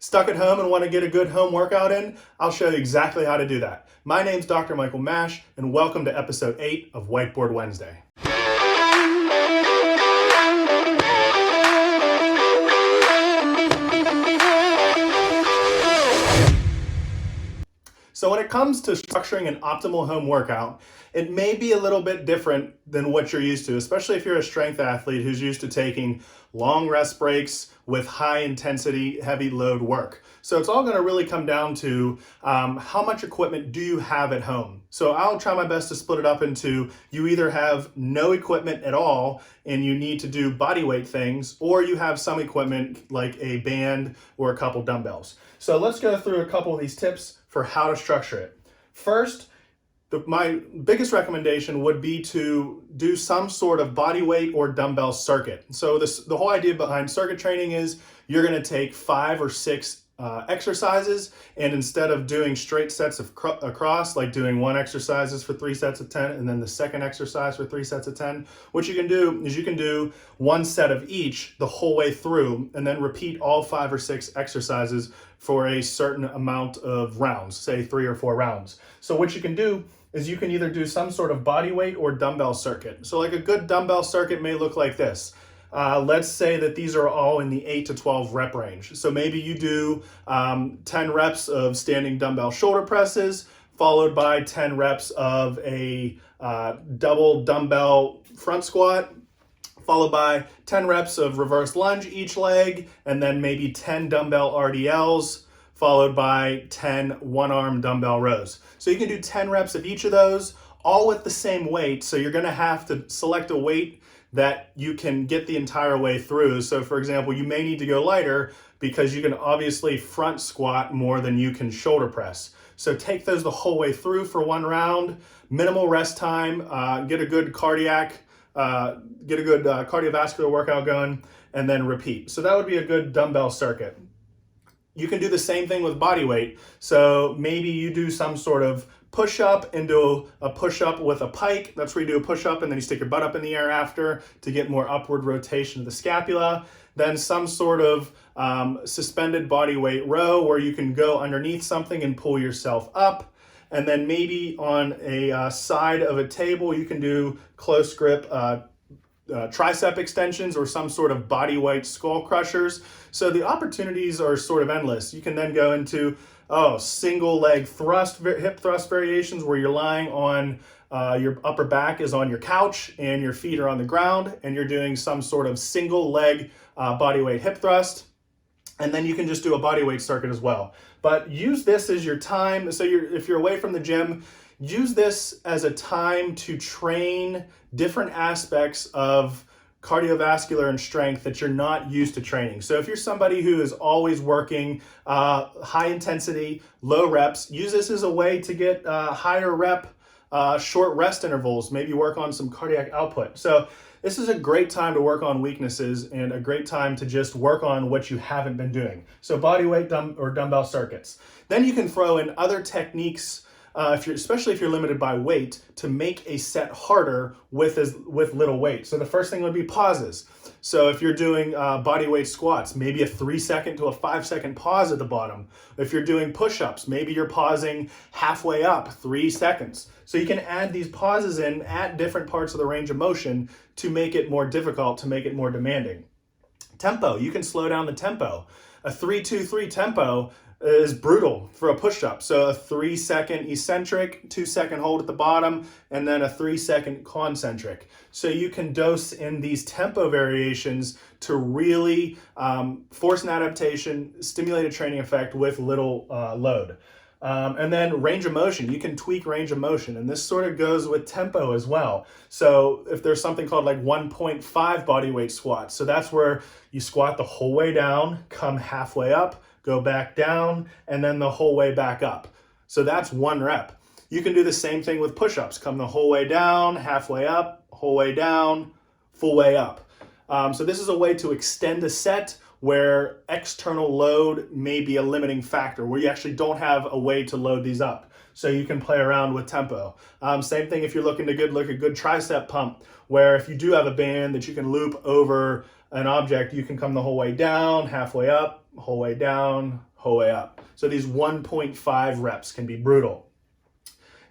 Stuck at home and want to get a good home workout in? I'll show you exactly how to do that. My name's Dr. Michael Mash, and welcome to episode 8 of Whiteboard Wednesday. So when it comes to structuring an optimal home workout, it may be a little bit different than what you're used to, especially if you're a strength athlete who's used to taking long rest breaks with high intensity, heavy load work. So it's all going to really come down to how much equipment do you have at home. So I'll try my best to split it up into you either have no equipment at all and you need to do body weight things, or you have some equipment like a band or a couple dumbbells. So let's go through a couple of these tips for how to structure it. First, my biggest recommendation would be to do some sort of body weight or dumbbell circuit. So the whole idea behind circuit training is you're going to take 5 or 6 exercises, and instead of doing straight sets of across, like doing one exercises for 3 sets of 10 and then the second exercise for 3 sets of 10, what you can do is you can do one set of each the whole way through and then repeat all 5 or 6 exercises for a certain amount of rounds, say 3 or 4 rounds. So what you can do is you can either do some sort of body weight or dumbbell circuit. So like a good dumbbell circuit may look like this. Let's say that these are all in the 8 to 12 rep range. So maybe you do 10 reps of standing dumbbell shoulder presses, followed by 10 reps of a double dumbbell front squat, followed by 10 reps of reverse lunge each leg, and then maybe 10 dumbbell RDLs, followed by 10 one-arm dumbbell rows. So you can do 10 reps of each of those, all with the same weight. So you're gonna have to select a weight that you can get the entire way through. So for example, you may need to go lighter because you can obviously front squat more than you can shoulder press. So take those the whole way through for one round, minimal rest time, get a good cardiovascular workout going, and then repeat. So that would be a good dumbbell circuit. You can do the same thing with body weight. So maybe you do some sort of push-up and do a push-up with a pike. That's where you do a push-up and then you stick your butt up in the air after to get more upward rotation of the scapula. Then some sort of suspended body weight row where you can go underneath something and pull yourself up. And then maybe on a side of a table, you can do close grip tricep extensions or some sort of body weight skull crushers. So the opportunities are sort of endless. You can then go into single leg thrust, hip thrust variations where you're lying on your upper back is on your couch and your feet are on the ground and you're doing some sort of single leg body weight hip thrust. And then you can just do a body weight circuit as well. But use this as your time. So if you're away from the gym, use this as a time to train different aspects of cardiovascular and strength that you're not used to training. So if you're somebody who is always working high intensity, low reps, use this as a way to get higher rep, short rest intervals, maybe work on some cardiac output. So this is a great time to work on weaknesses and a great time to just work on what you haven't been doing. So body weight or dumbbell circuits. Then you can throw in other techniques, especially if you're limited by weight, to make a set harder with little weight. So the first thing would be pauses. So if you're doing body weight squats, maybe a 3-second to a 5-second pause at the bottom. If you're doing push-ups, maybe you're pausing halfway up, 3 seconds. So you can add these pauses in at different parts of the range of motion to make it more difficult, to make it more demanding. Tempo, you can slow down the tempo. A 3-2-3 tempo is brutal for a push-up. So a 3-second eccentric, 2-second hold at the bottom, and then a 3-second concentric. So you can dose in these tempo variations to really force an adaptation, stimulate a training effect with little load. And then range of motion, you can tweak range of motion, and this sort of goes with tempo as well. So if there's something called like 1.5 body weight squats, so that's where you squat the whole way down, come halfway up, go back down, and then the whole way back up. So that's 1 rep. You can do the same thing with push-ups. Come the whole way down, halfway up, whole way down, full way up. So this is a way to extend a set where external load may be a limiting factor, where you actually don't have a way to load these up. So you can play around with tempo. Same thing if you're looking to look a good tricep pump, where if you do have a band that you can loop over an object, you can come the whole way down, halfway up, whole way down, whole way up. So these 1.5 reps can be brutal.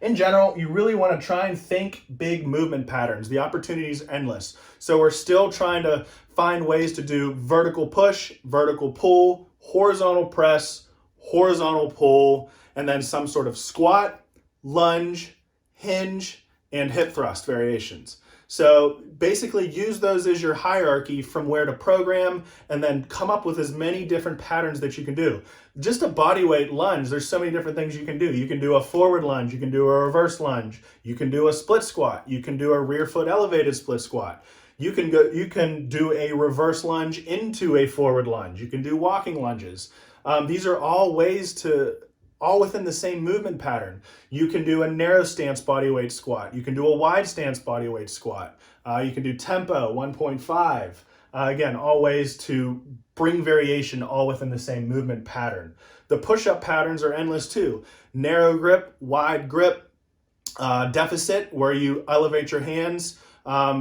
In general, you really want to try and think big movement patterns. The opportunity is endless. So we're still trying to find ways to do vertical push, vertical pull, horizontal press, horizontal pull, and then some sort of squat, lunge, hinge, and hip thrust variations. So basically use those as your hierarchy from where to program, and then come up with as many different patterns that you can do. Just a bodyweight lunge, there's so many different things you can do. You can do a forward lunge, you can do a reverse lunge, you can do a split squat, you can do a rear foot elevated split squat. You can do a reverse lunge into a forward lunge. You can do walking lunges. These are all ways to all within the same movement pattern. You can do a narrow stance bodyweight squat. You can do a wide stance bodyweight squat. You can do tempo 1.5. Again, all ways to bring variation all within the same movement pattern. The push-up patterns are endless too. Narrow grip, wide grip, deficit where you elevate your hands,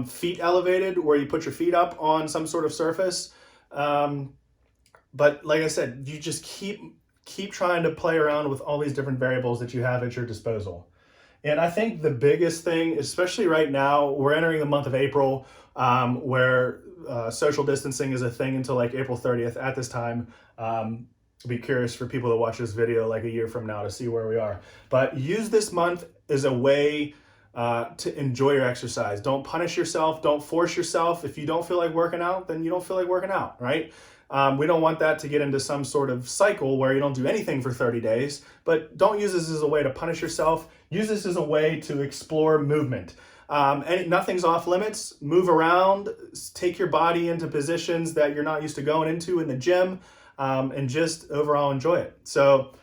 feet elevated where you put your feet up on some sort of surface. But like I said, you just keep trying to play around with all these different variables that you have at your disposal. And I think the biggest thing, especially right now, we're entering the month of April, where social distancing is a thing until like April 30th at this time. I'll be curious for people that watch this video like a year from now to see where we are. But use this month as a way to enjoy your exercise. Don't punish yourself. Don't force yourself. If you don't feel like working out, then you don't feel like working out, right? We don't want that to get into some sort of cycle where you don't do anything for 30 days, but don't use this as a way to punish yourself. Use this as a way to explore movement. Nothing's off limits. Move around, take your body into positions that you're not used to going into in the gym, and just overall enjoy it. So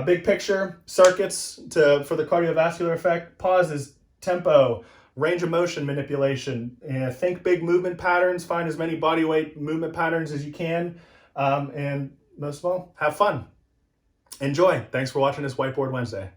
big picture, circuits for the cardiovascular effect, pauses, tempo, range of motion manipulation, and think big movement patterns, find as many bodyweight movement patterns as you can, and most of all, have fun. Enjoy. Thanks for watching this Whiteboard Wednesday.